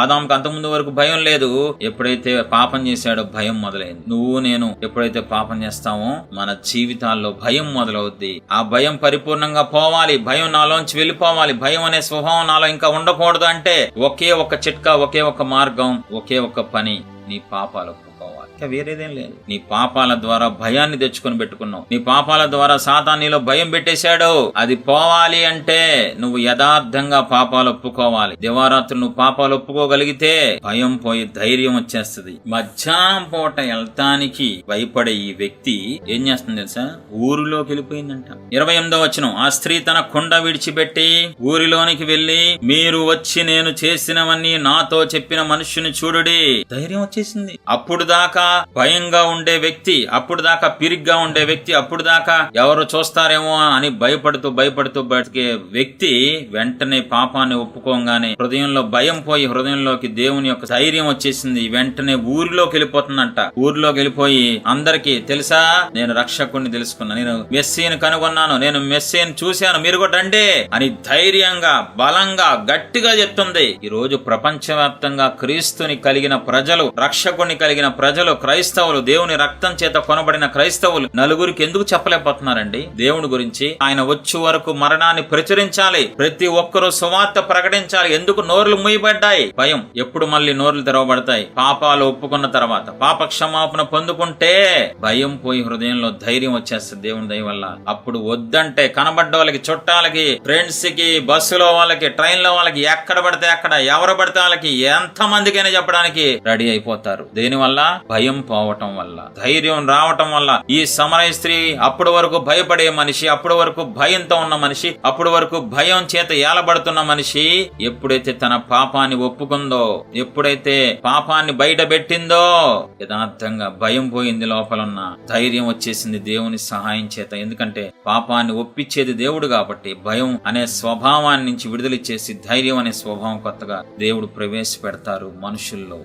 ఆదాముకు అంతకుముందు వరకు భయం లేదు. ఎప్పుడైతే పాపం చేశాడో భయం మొదలైంది. నువ్వు నేను ఎప్పుడైతే పాపం చేస్తామో మన జీవితాల్లో భయం మొదలవుద్ది. ఆ భయం పరిపూర్ణంగా పోవాలి. భయం నాలోంచి వెళ్ళిపోవాలి. భయం అనే స్వభావం నాలో ఇంకా ఉండకూడదు అంటే ఒకే ఒక చిట్కా, ఒకే ఒక మార్గం, ఒకే ఒక పని, నీ పాపాలు ఒప్పుకోవాలి. వేరేదేం లేదు. నీ పాపాల ద్వారా భయాన్ని తెచ్చుకొని పెట్టుకున్నావు. నీ పాపాల ద్వారా సాతాను నీలో భయం పెట్టేశాడు. అది పోవాలి అంటే నువ్వు యథార్థంగా పాపాలు ఒప్పుకోవాలి. దివారాత్రులు నువ్వు పాపాలు ఒప్పుకోగలిగితే భయం పోయి ధైర్యం వచ్చేస్తుంది. మధ్యాహ్నం పూట వెళ్తానికి భయపడే ఈ వ్యక్తి ఏం చేస్తుంది తెలుసా? ఊరిలోకి వెళ్ళిపోయిందంట. 28వ వచనం, ఆ స్త్రీ తన కుండ విడిచిపెట్టి ఊరిలోనికి వెళ్లి, మీరు వచ్చి నేను చేసినవన్నీ నాతో చెప్పిన మనుష్యుని చూడుడి. ధైర్యం వచ్చేసింది. అప్పుడు దాకా భయంగా ఉండే వ్యక్తి, అప్పుడు దాకా పిరిగ్గా ఉండే వ్యక్తి, అప్పుడు దాకా ఎవరు చూస్తారేమో అని భయపడుతూ బతికే వ్యక్తి వెంటనే పాపాన్ని ఒప్పుకోగానే హృదయంలో భయం పోయి హృదయంలోకి దేవుని యొక్క ధైర్యం వచ్చేసింది. వెంటనే ఊరిలోకి వెళ్ళిపోతుందంట. ఊరిలోకి వెళ్ళిపోయి అందరికీ తెలుసా, నేను రక్షకుడిని తెలుసుకున్నా, నేను మెస్సీని కనుగొన్నాను, నేను మెస్సీని చూశాను, మీరు కూడా రండి అని ధైర్యంగా బలంగా గట్టిగా చెప్తుంది. ఈ రోజు ప్రపంచవ్యాప్తంగా క్రీస్తుని కలిగిన ప్రజలు, రక్షకుడిని కలిగిన ప్రజలు, క్రైస్తవులు, దేవుని రక్తం చేత కొనబడిన క్రైస్తవులు నలుగురికి ఎందుకు చెప్పలేకపోతున్నారండి దేవుని గురించి? ఆయన వచ్చే వరకు మరణాన్ని ప్రచురించాలి. ప్రతి ఒక్కరూ సువార్త ప్రకటించాలి. ఎందుకు నోర్లు మూయబడ్డాయి? భయం. ఎప్పుడు మళ్ళీ నోర్లు తెరవబడతాయి? పాపాలు ఒప్పుకున్న తర్వాత, పాప క్షమాపణ పొందుకుంటే భయం పోయి హృదయంలో ధైర్యం వచ్చేస్తుంది దేవుని దయ వల్ల. అప్పుడు వద్దంటే కనబడ్డ వాళ్ళకి, చుట్టాలకి, ఫ్రెండ్స్ కి, బస్సులో వాళ్ళకి, ట్రైన్ లో వాళ్ళకి, ఎక్కడ పడితే అక్కడ, ఎవరు పడితే వాళ్ళకి, ఎంత మందికైనా చెప్పడానికి రెడీ అయిపోతారు. దేనివల్ల? భయం పోవటం వల్ల, ధైర్యం రావటం వల్ల. ఈ సమరయ స్త్రీ అప్పటి వరకు భయపడే మనిషి, అప్పటి వరకు భయంతో ఉన్న మనిషి, అప్పటి వరకు భయం చేత ఏలబడుతున్న మనిషి ఎప్పుడైతే తన పాపాన్ని ఒప్పుకుందో, ఎప్పుడైతే పాపాన్ని బయట పెట్టిందో యథార్థంగా భయం పోయింది. లోపల ఉన్న ధైర్యం వచ్చేసింది దేవుని సహాయం చేత. ఎందుకంటే పాపాన్ని ఒప్పించేది దేవుడు కాబట్టి భయం అనే స్వభావాన్ని నుంచి విడుదలిచ్చేసి ధైర్యం అనే స్వభావం కొత్తగా దేవుడు ప్రవేశపెడతారు మనుషుల్లో.